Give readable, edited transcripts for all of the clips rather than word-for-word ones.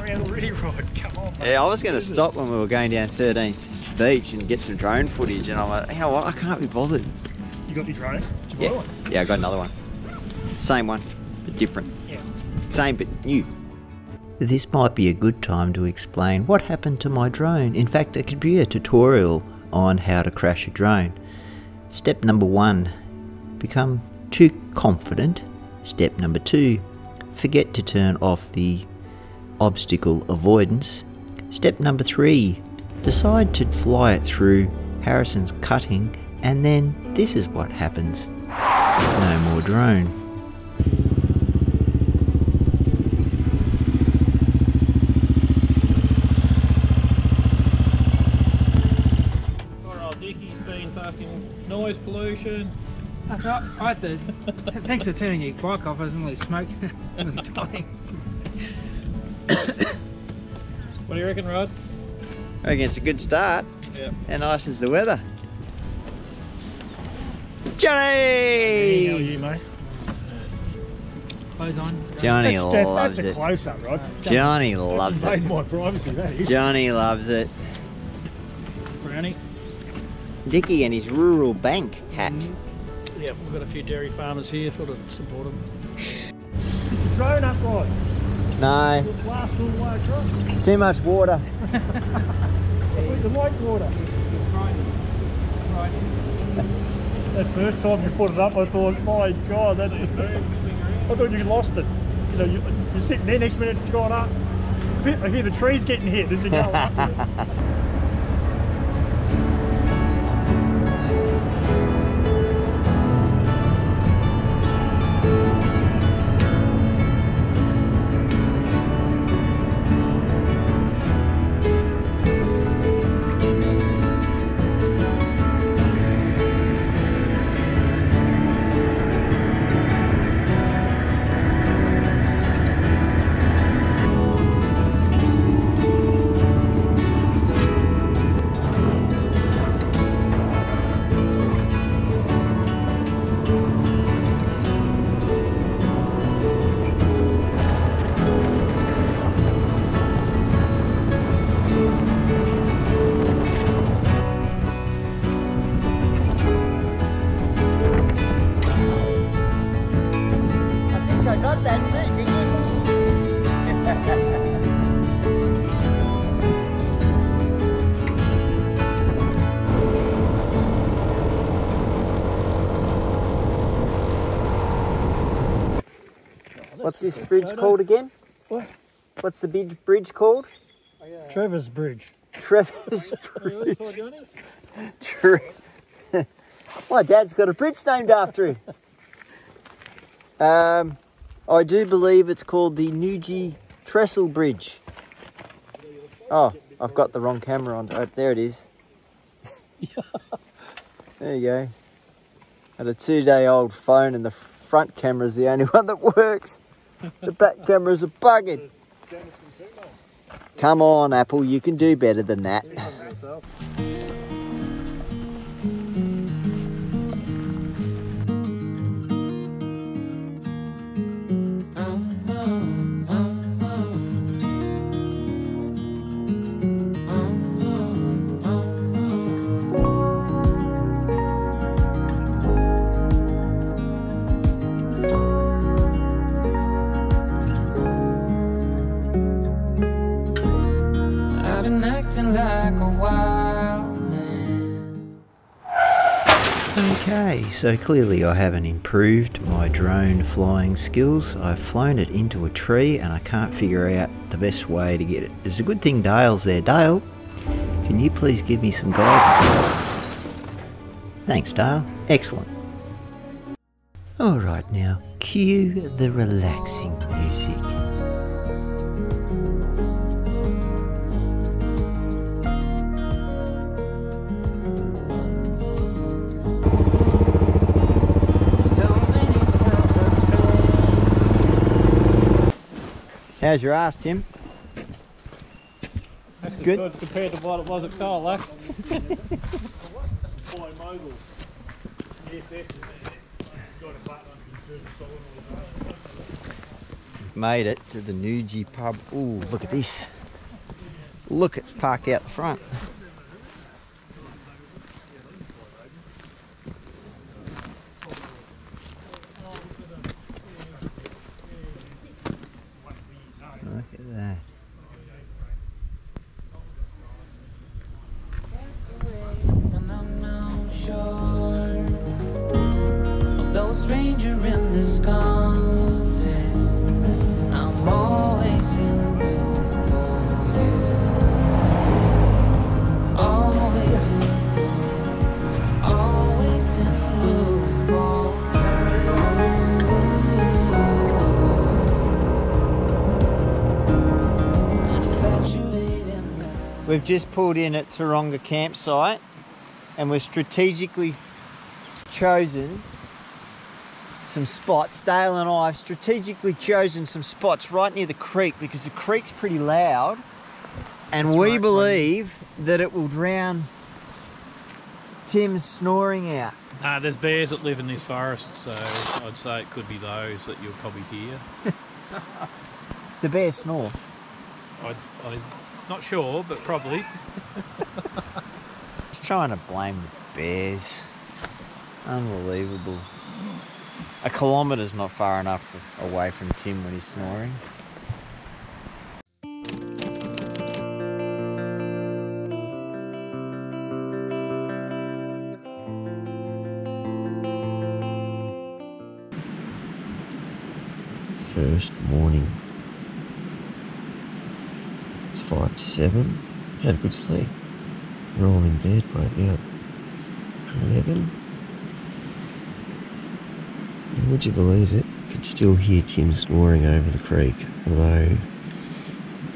around already, Rod. Come on, mate. Yeah, I was going to stop when we were going down 13th Beach and get some drone footage, and I'm like, you know what, I can't be bothered. You got your drone? Did you buy one? Yeah, I got another one. Same one, but different. Yeah. Same but new. This might be a good time to explain what happened to my drone. In fact, it could be a tutorial on how to crash a drone. Step number 1, become too confident. Step number 2, forget to turn off the obstacle avoidance. Step number 3, decide to fly it through Harrison's cutting, and then this is what happens. No more drone. Poor old Dickie's been fucking noise pollution. I thought I had to. Thanks for turning your bike off. I was only smoking. What do you reckon, Rod? I reckon it's a good start. Yeah. How nice is the weather? How Johnny! are you, mate? Clothes on. Johnny loves That's a it. close-up, Rod. Johnny loves Made it. my privacy, that is. Johnny loves it. Brownie. Dickie and his rural bank hat. Yeah, we've got a few dairy farmers here. Thought I'd support them. Drone up, Rod. No, We'll blast all the way across. it's too much water. Where's the white water? It's frightening. That first time you put it up, I thought, my God, that's I thought you lost it. You know, you're sitting there, next minute it's gone up. I hear the trees getting hit as you go up. What's this bridge called again? What? What's the big bridge called? Trevor's Bridge. Trevor's Bridge. My dad's got a bridge named after him. I do believe it's called the Newgie Trestle Bridge. Oh, I've got the wrong camera on. Oh, there it is. There you go. Had a 2-day-old phone and the front camera's the only one that works. The back cameras are bugging. Come on, Apple, you can do better than that. Like a wild man. Okay, so clearly I haven't improved my drone flying skills. I've flown it into a tree and I can't figure out the best way to get it. It's a good thing Dale's there. Dale, can you please give me some guidance? Thanks, Dale. Excellent. Alright now, cue the relaxing music. How's your ass, Tim? That's good. Compared to what it was at Colac. made it to the Nuji pub. Ooh, look at this. Look, it's parked out the front. Look at that. And I'm not sure of those stranger in this content. I'm always in bloom for you. Always in bloom. Always in bloom for you. And infatuated. We've just pulled in at Taronga campsite and we've strategically chosen some spots. Dale and I have strategically chosen some spots right near the creek because the creek's pretty loud and we believe that it will drown Tim's snoring out. There's bears that live in this forest, so I'd say it could be those that you'll probably hear. The bears snore. I'm not sure, but probably. Just trying to blame the bears. Unbelievable. A kilometre's not far enough away from Tim when he's snoring. First morning. It's 5 to 7. Had a good sleep. We're all in bed by about 11. And would you believe it? You could still hear Tim snoring over the creek, although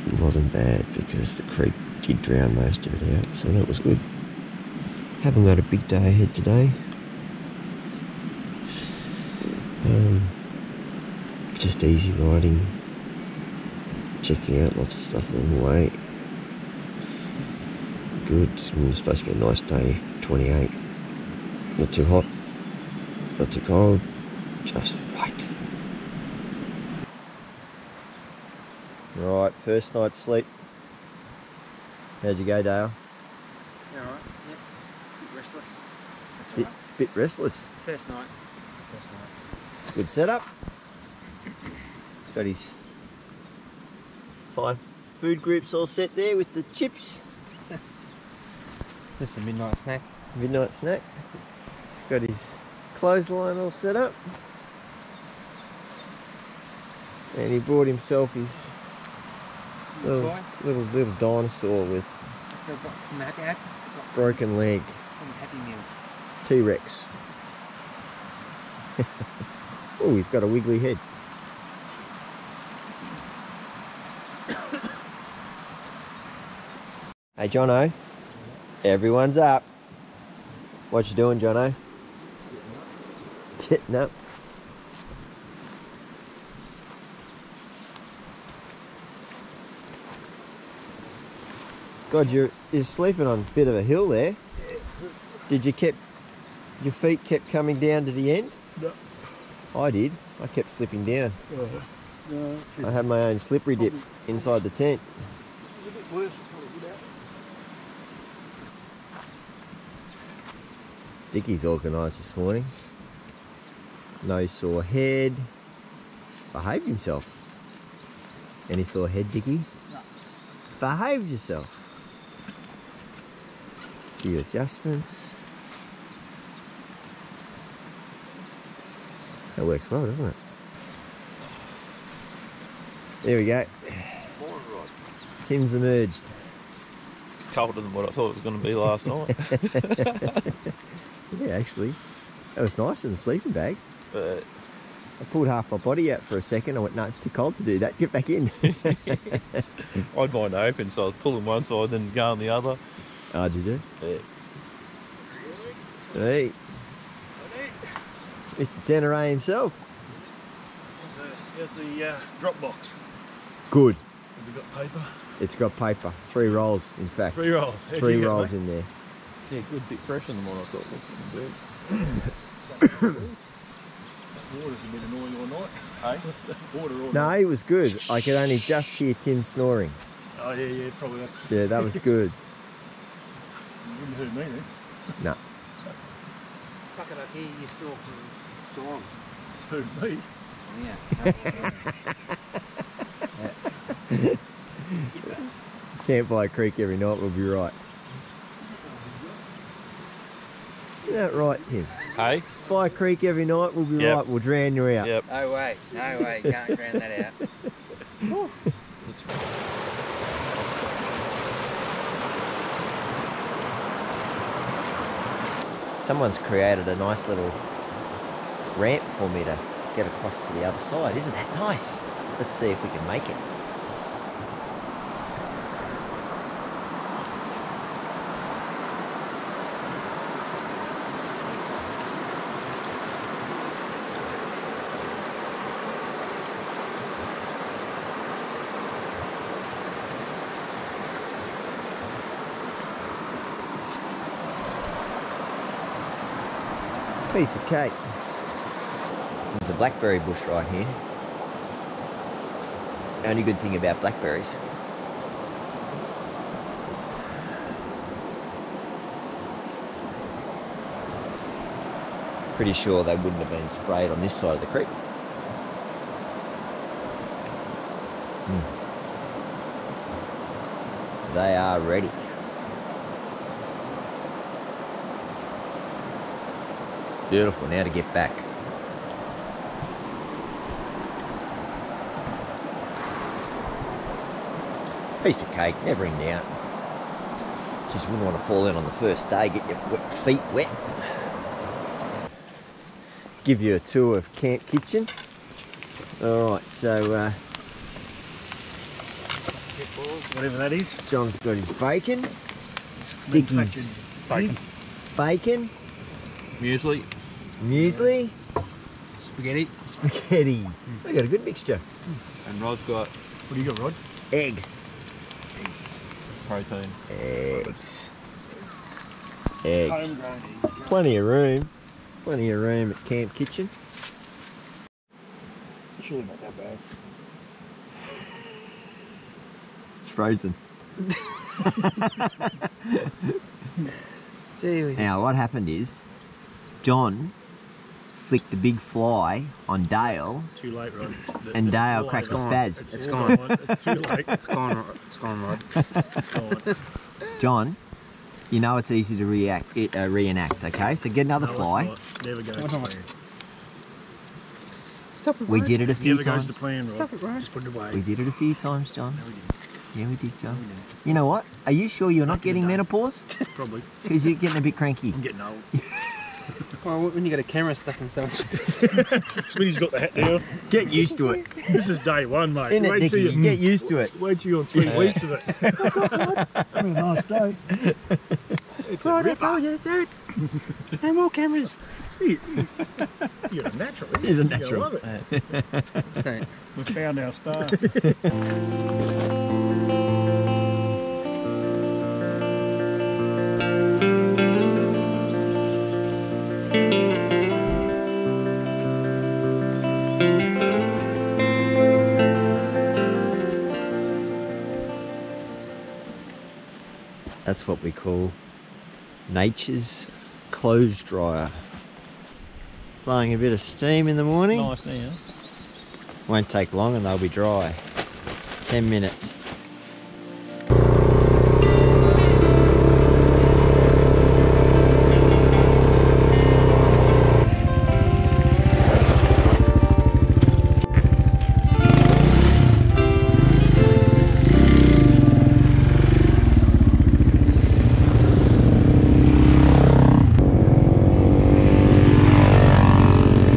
it wasn't bad because the creek did drown most of it out, so that was good. Haven't got a big day ahead today. Just easy riding, checking out lots of stuff along the way. Good, it's supposed to be a nice day, 28. Not too hot, not too cold, just right. Right, first night's sleep. How'd you go, Dale? Yeah, alright. Yep. Bit restless. That's Bit, alright. bit restless. First night. It's a good setup. He's got his 5 food groups all set there with the chips. Just a midnight snack. Midnight snack. He's got his clothesline all set up. And he brought himself his little dinosaur with So got from the Happy broken leg. from the Happy Meal. T-Rex. Oh, he's got a wiggly head. Hey Jono, everyone's up. What you doing, Jono? Getting up. God, you're sleeping on a bit of a hill there. Did you your feet kept coming down to the end? No. I did. I kept slipping down. No. I had my own slippery dip inside the tent. It's a bit worse. Dickie's organised this morning. No sore head. Behaved himself. Any sore head, Dickie? No. Behaved yourself. Few adjustments. That works well, doesn't it? There we go. Tim's emerged. Colder than what I thought it was going to be last night. Yeah, actually. That was nice in the sleeping bag. But I pulled half my body out for a second. I went, no, it's too cold to do that. Get back in. I'd mind open, so I was pulling one side, then going the other. Oh, did you? Yeah. Hey. Mr. Tenere himself. Here's the drop box. Good. Have we got paper? It's got paper. 3 rolls, in fact. 3 rolls. 3 rolls in there. Yeah, good bit fresher than what I thought. Water's a bit annoying all night. Hey? Water all No, night. it was good. I could only just hear Tim snoring. Oh yeah, probably that's... Yeah, that was good. Wouldn't hurt me then. No. Fuck it, I hear you snore from storm. Hurt me? Yeah. Campfire Creek every night, we'll be right. Isn't that right, Tim? Hey? Fire Creek every night, we'll be Yep. right, we'll drown you out. Yep. No way, can't drown that out. Someone's created a nice little ramp for me to get across to the other side. Isn't that nice? Let's see if we can make it. Piece of cake. There's a blackberry bush right here. The only good thing about blackberries. Pretty sure they wouldn't have been sprayed on this side of the creek. They are ready. Beautiful, now to get back. Piece of cake, never in doubt. Just wouldn't want to fall in on the first day, get your feet wet. Give you a tour of Camp Kitchen. Alright, so Whatever that is. John's got his bacon. Dickie's Bacon. bacon. Muesli. Muesli. Spaghetti. Spaghetti. We got a good mixture. And Rod's got What do you got, Rod? Eggs. protein. Eggs. Eggs. Homegrown eggs. Plenty of room. Plenty of room at Camp Kitchen. Surely not that bad. It's frozen. Gee, Now what happened is John flicked the big fly on Dale Too late, Rod. and Dale cracked a spaz. It's all gone. gone. It's too late. It's gone, Rod. It's gone. John, you know it's easy to reenact, okay? So get another No, fly. it's not. Never goes to plan. Stop it, We Rod. did it a few Never goes times. to plan, Rod. Stop it, Rod. Just put it away. We did it a few times, John. No, we didn't. Yeah, we did, John. No, we didn't. You know what? Are you sure you're not Back in the getting day. menopause? Probably. Because you're getting a bit cranky. I'm getting old. Well, when you got a camera stuck in someone's Smitty's got the hat down. Get used to it. This is day one, mate. Isn't it, Wait till Dickie? you Get used to it. Wait till you're on 3 weeks of it. Having a nice day. It's a Rod, I ripper. told you, dude. No more cameras. You're a natural. He's a You're gonna natural. love it. Don't. We found our star. That's what we call nature's clothes dryer. Blowing a bit of steam in the morning. Nice now. Won't take long and they'll be dry. 10 minutes.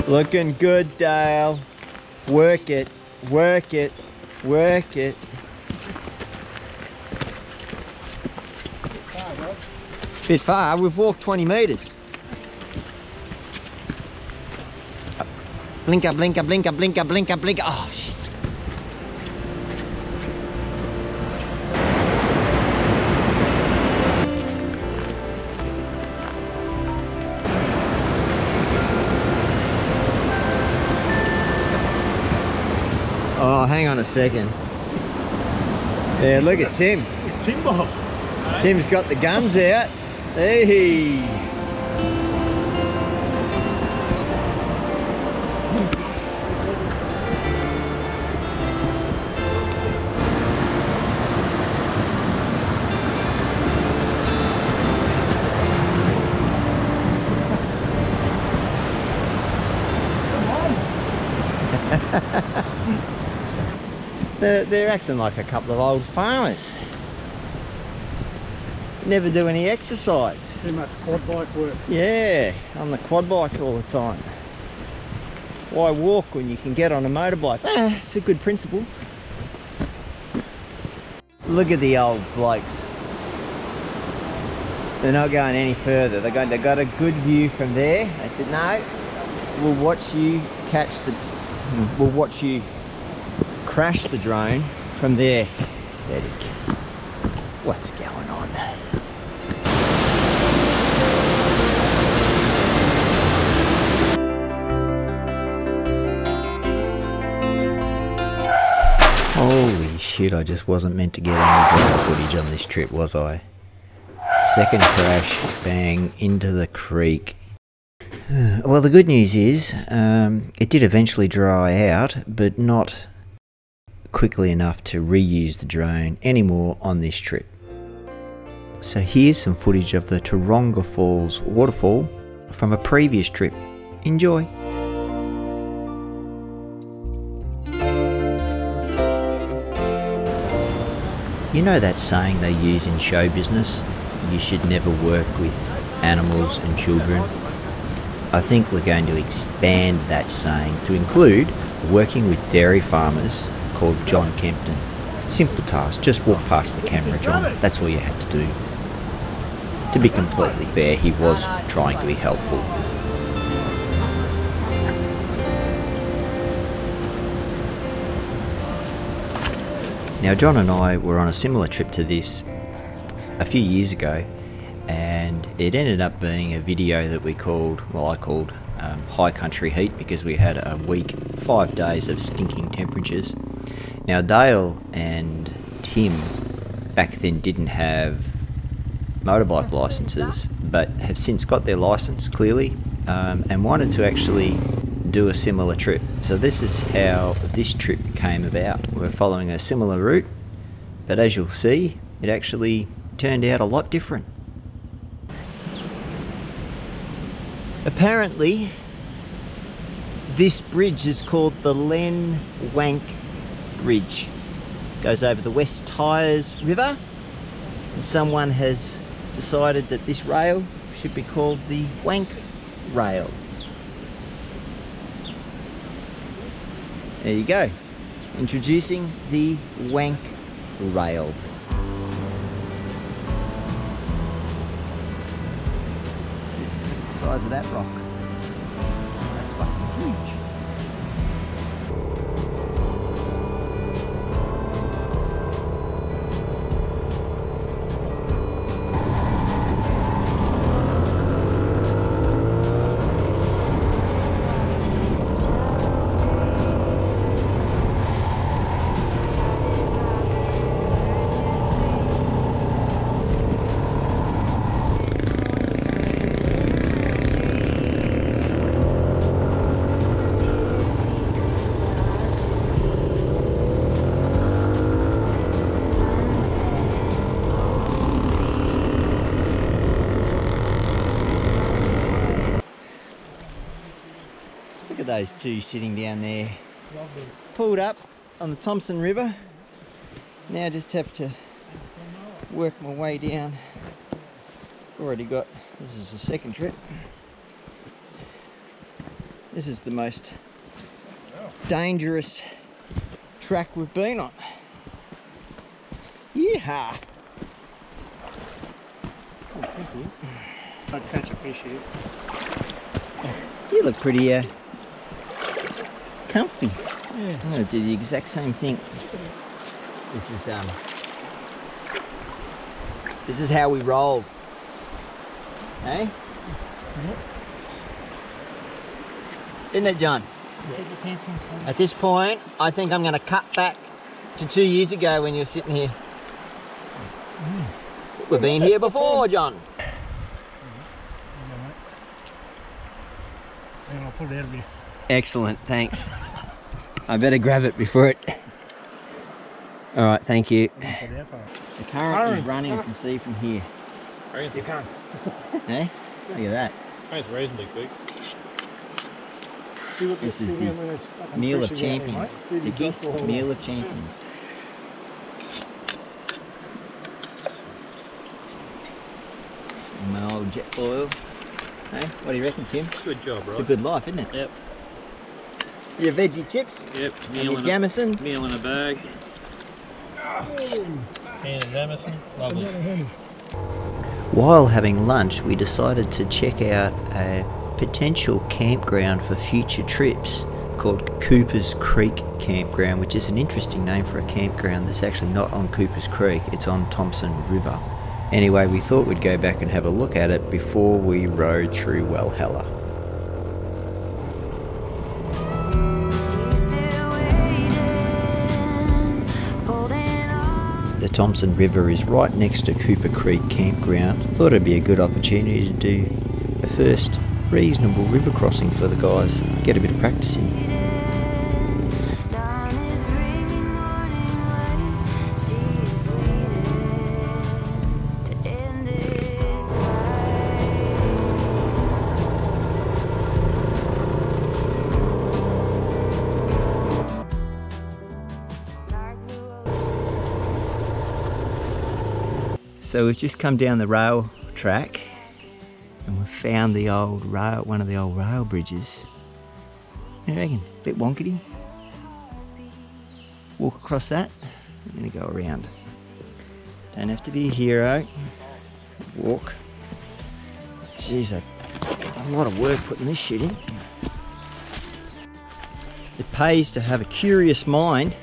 Looking good, Dale. Work it, work it, work it. Bit far, we've walked 20 metres. Blinker, blinker, blinker, blinker, blinker, blinker. Oh, shit. second. Yeah, look at Tim. Timbo. Tim's got the guns out. Hey. They're acting like a couple of old farmers. Never do any exercise. Too much quad bike work. Yeah, on the quad bikes all the time. Why walk when you can get on a motorbike? It's a good principle. Look at the old blokes. They're not going any further. They got a good view from there. They said, no, we'll watch you we'll watch you crash the drone from there. What's going on? Holy shit, I just wasn't meant to get any drone footage on this trip, was I? Second crash, bang, into the creek. Well, the good news is, it did eventually dry out, but not quickly enough to reuse the drone anymore on this trip. So here's some footage of the Taronga Falls waterfall from a previous trip. Enjoy! You know that saying they use in show business? You should never work with animals and children. I think we're going to expand that saying to include working with dairy farmers called John Kempton. Simple task, just walk past the camera, John. That's all you had to do. To be completely fair, he was trying to be helpful. Now, John and I were on a similar trip to this a few years ago, and it ended up being a video that we called, well, I called High Country Heat, because we had a week, 5 days of stinking temperatures. Now, Dale and Tim back then didn't have motorbike licenses, but have since got their license clearly, and wanted to actually do a similar trip. So this is how this trip came about. We're following a similar route, but as you'll see, it actually turned out a lot different. Apparently, this bridge is called the Len Wank Bridge. Goes over the West Tyres River, and someone has decided that this rail should be called the Wank Rail. There you go. Introducing the Wank Rail. Look at the size of that rock. That's fucking huge. Those two sitting down there. Lovely. Pulled up on the Thompson River. Now just have to work my way down. Already got, this is the second trip. This is the most dangerous track we've been on. Yeehaw! Oh, thank you. I'd catch a fish here. You look pretty comfy. Yeah. I'm going to do the exact same thing. This is how we roll. Hey? Yep. Isn't it, John? Yep. At this point, I think I'm going to cut back to 2 years ago when you were sitting here. We've been here before, John. I'll pull it out of you. Excellent, thanks. I better grab it before it... Alright, thank you. The current is running, you can see from here. You can't. Eh? Look at that. It's reasonably quick. This is the Meal of Champions. Dickie, Meal of Champions. My old jet oil. Hey, what do you reckon, Tim? Good job, It's right? a good life, isn't it? Yep. Your veggie chips? Yep. And your Jamison? Meal in a bag. Can of Jamison. Lovely. While having lunch, we decided to check out a potential campground for future trips called Cooper's Creek Campground, which is an interesting name for a campground that's actually not on Cooper's Creek, it's on Thompson River. Anyway, we thought we'd go back and have a look at it before we rode through Walhalla. The Thompson River is right next to Cooper Creek Campground. Thought it'd be a good opportunity to do a first reasonable river crossing for the guys, get a bit of practice in. So we've just come down the rail track and we've found the old rail, one of the old rail bridges. What do you reckon? Bit wonkety? Walk across that. I'm going to go around. Don't have to be a hero. Walk. Jeez, a lot of work putting this shit in. It pays to have a curious mind.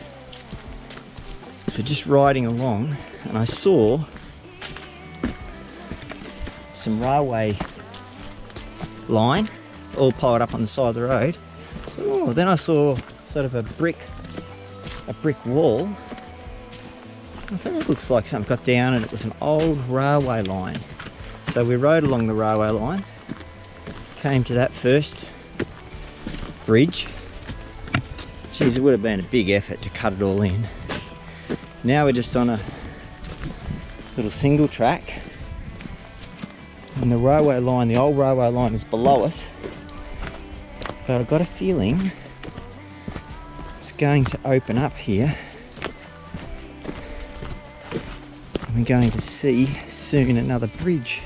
So just riding along, and I saw some railway line all piled up on the side of the road. So, then I saw sort of a brick wall. I thought it looks like something got down and it was an old railway line. So we rode along the railway line, came to that first bridge. Geez, it would have been a big effort to cut it all in. Now we're just on a little single track. And the railway line, the old railway line is below us. But I've got a feeling it's going to open up here. And we're going to see soon another bridge.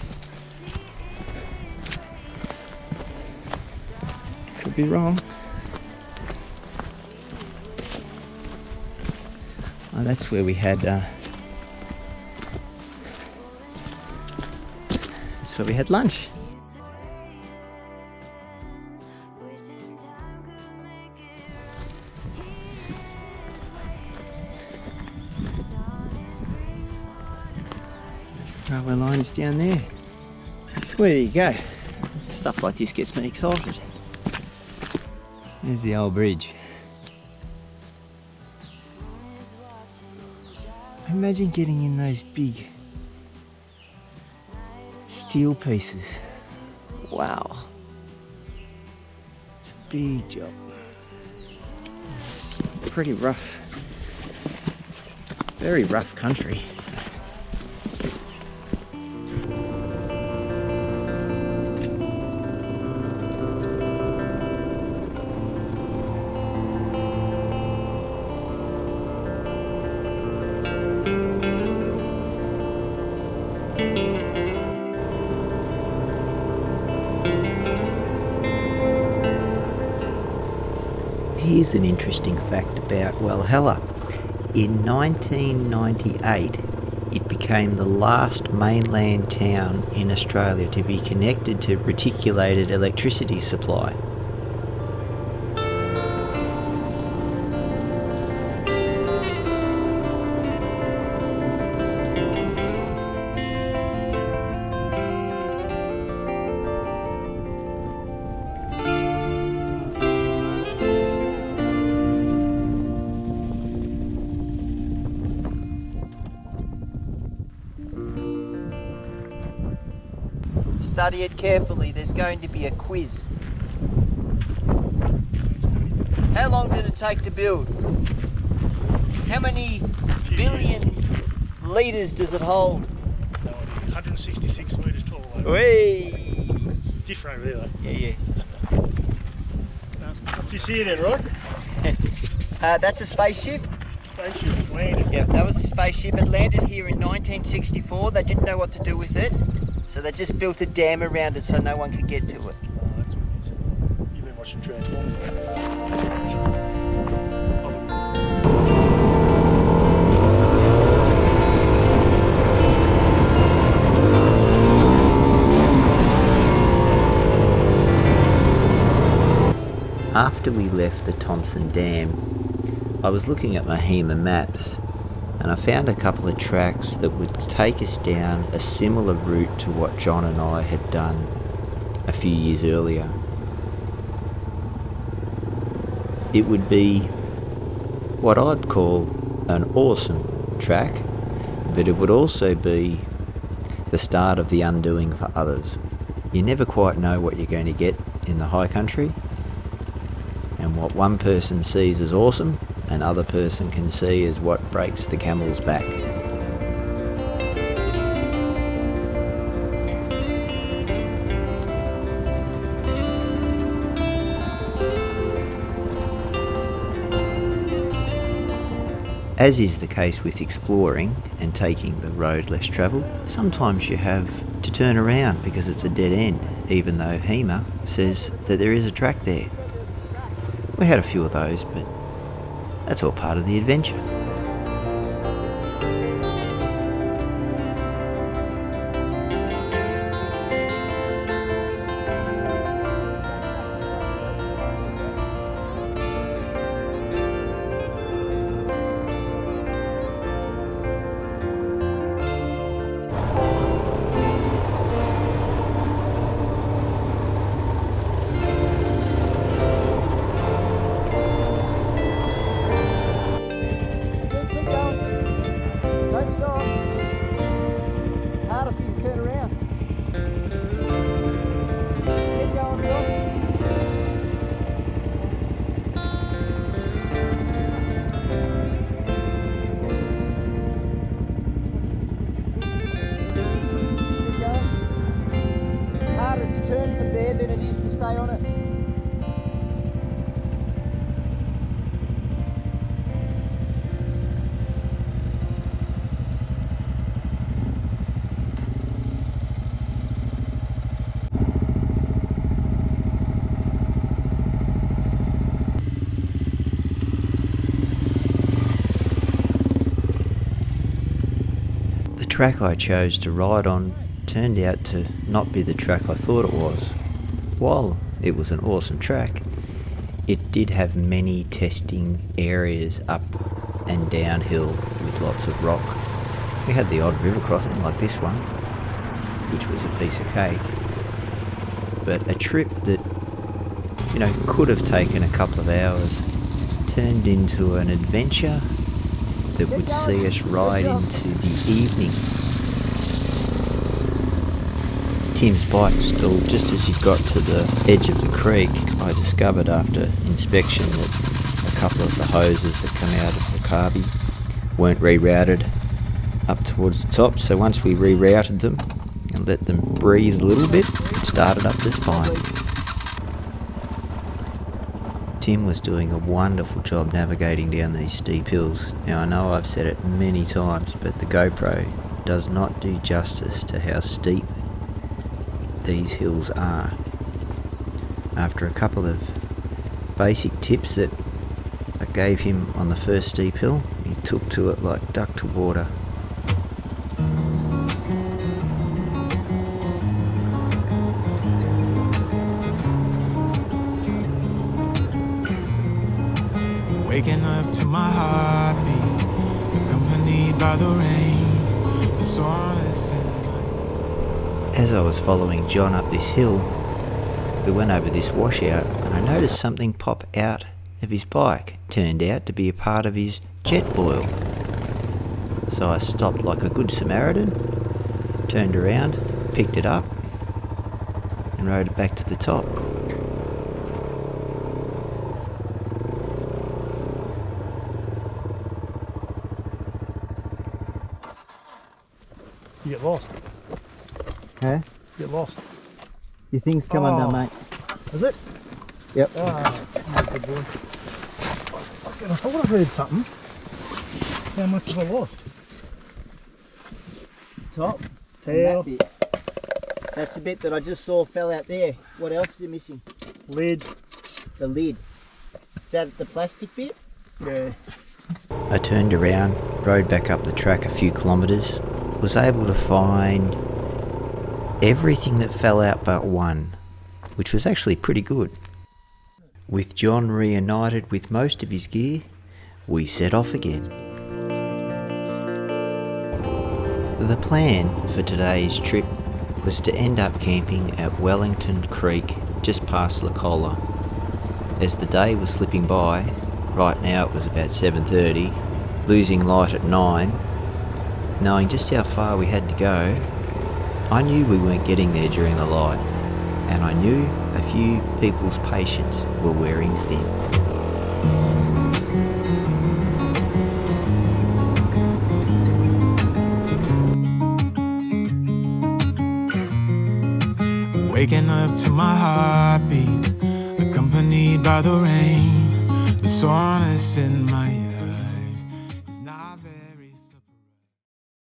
Could be wrong. Oh, that's where we had lunch. Railway line is down there. Well, there you go. Stuff like this gets me excited. There's the old bridge. Imagine getting in those big steel pieces. Wow. It's a big job. Pretty rough. Very rough country. Here's an interesting fact about Walhalla. In 1998, it became the last mainland town in Australia to be connected to reticulated electricity supply. Study it carefully, there's going to be a quiz. How long did it take to build? How many billion litres does it hold? 166 metres tall. Whee! Different over there though. Yeah. What's this here then, Rod? That's a spaceship. Spaceship has landed. Yeah, that was a spaceship. It landed here in 1964. They didn't know what to do with it, so they just built a dam around it so no one could get to it. Oh, that's what it is. You've been watching Transformers. After we left the Thompson Dam, I was looking at my HEMA maps and I found a couple of tracks that would take us down a similar route to what John and I had done a few years earlier. It would be what I'd call an awesome track, but it would also be the start of the undoing for others. You never quite know what you're going to get in the high country, and what one person sees as awesome, another person can see as what breaks the camel's back. As is the case with exploring and taking the road less travelled, sometimes you have to turn around because it's a dead end, even though HEMA says that there is a track there. We had a few of those, but that's all part of the adventure. The track I chose to ride on turned out to not be the track I thought it was. While it was an awesome track, it did have many testing areas up and downhill with lots of rock. We had the odd river crossing like this one, which was a piece of cake. But a trip that, you know, could have taken a couple of hours turned into an adventure that would see us ride into the evening. Tim's bike stalled just as he got to the edge of the creek. I discovered after inspection that a couple of the hoses that come out of the carby weren't rerouted up towards the top, so once we rerouted them and let them breathe a little bit, it started up just fine. Tim was doing a wonderful job navigating down these steep hills. Now I know I've said it many times, but the GoPro does not do justice to how steep these hills are. After a couple of basic tips that I gave him on the first steep hill, he took to it like duck to water. Waking up to my heartbeat, accompanied by the rain, the soreness in my... As I was following John up this hill, we went over this washout and I noticed something pop out of his bike. It turned out to be a part of his jet boil. So I stopped like a good Samaritan, turned around, picked it up and rode it back to the top. You get lost. Huh? Get lost. Your thing's come undone, mate. Is it? Yep. Ah, good boy. I thought I heard something. How much have I lost? Top. Tail. And that bit. That's the bit that I just saw fell out there. What else is it missing? Lid. The lid. Is that the plastic bit? Yeah. I turned around, rode back up the track a few kilometres, was able to find everything that fell out but one, which was actually pretty good. With John reunited with most of his gear, we set off again. The plan for today's trip was to end up camping at Wellington Creek just past La Colla. As the day was slipping by, right now it was about 7:30, losing light at 9, knowing just how far we had to go, I knew we weren't getting there during the light, and I knew a few people's patience were wearing thin. Waking up to my heartbeat, accompanied by the rain, the soreness in my